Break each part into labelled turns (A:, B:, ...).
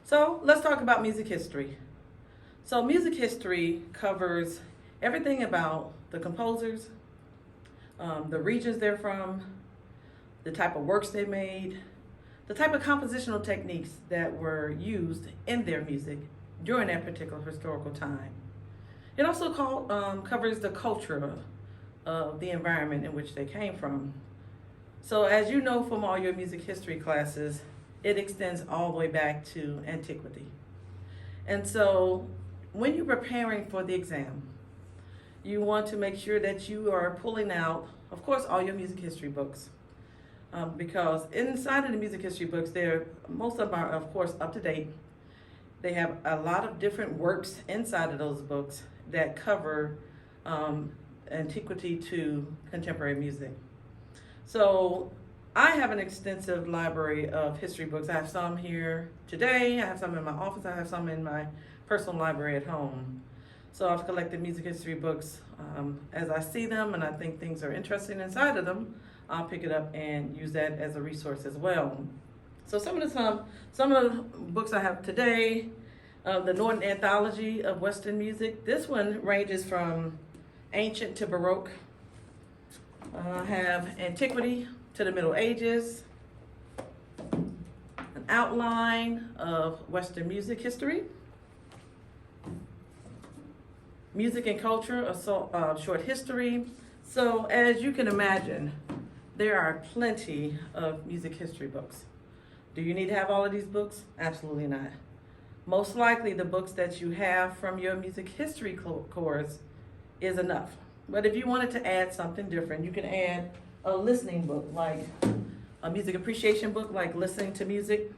A: So let's talk about music history. So music history covers everything about the composers, the regions they're from, the type of works they made, the type of compositional techniques that were used in their music during that particular historical time. It also covers the culture of the environment in which they came from. So as you know from all your music history classes, it extends all the way back to antiquity. And so when you're preparing for the exam, you want to make sure that you are pulling out, of course, all your music history books. Because inside of the music history books, most of them are, of course, up to date. They have a lot of different works inside of those books that cover antiquity to contemporary music. So I have an extensive library of history books. I have some here today, I have some in my office, I have some in my personal library at home. So I've collected music history books as I see them, and I think things are interesting inside of them. I'll pick it up and use that as a resource as well. So some of the books I have today, the Norton Anthology of Western Music. This one ranges from ancient to Baroque. I have Antiquity to the Middle Ages, an outline of Western music history, Music and Culture, a short history. So as you can imagine, there are plenty of music history books. Do you need to have all of these books? Absolutely not. Most likely the books that you have from your music history course is enough. But if you wanted to add something different, you can add a listening book, like a music appreciation book, like Listening to Music.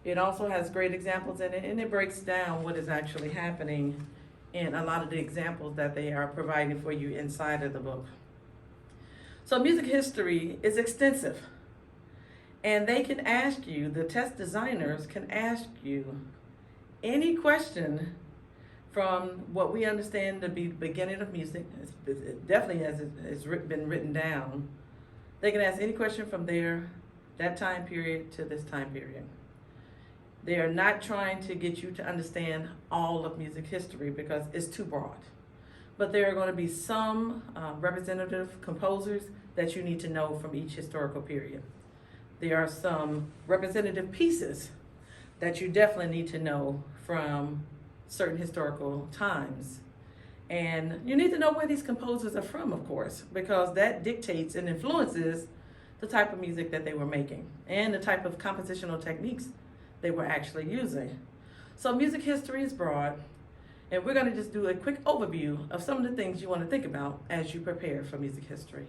A: It also has great examples in it, and it breaks down what is actually happening in a lot of the examples that they are providing for you inside of the book. So music history is extensive, and they can ask you, the test designers can ask you any question from what we understand to be the beginning of music. It's definitely as it's been written down. They can ask any question from that time period to this time period. They are not trying to get you to understand all of music history because it's too broad. But there are going to be some representative composers that you need to know from each historical period. There are some representative pieces that you definitely need to know from certain historical times. And you need to know where these composers are from, of course, because that dictates and influences the type of music that they were making and the type of compositional techniques they were actually using. So music history is broad, and we're going to just do a quick overview of some of the things you want to think about as you prepare for music history.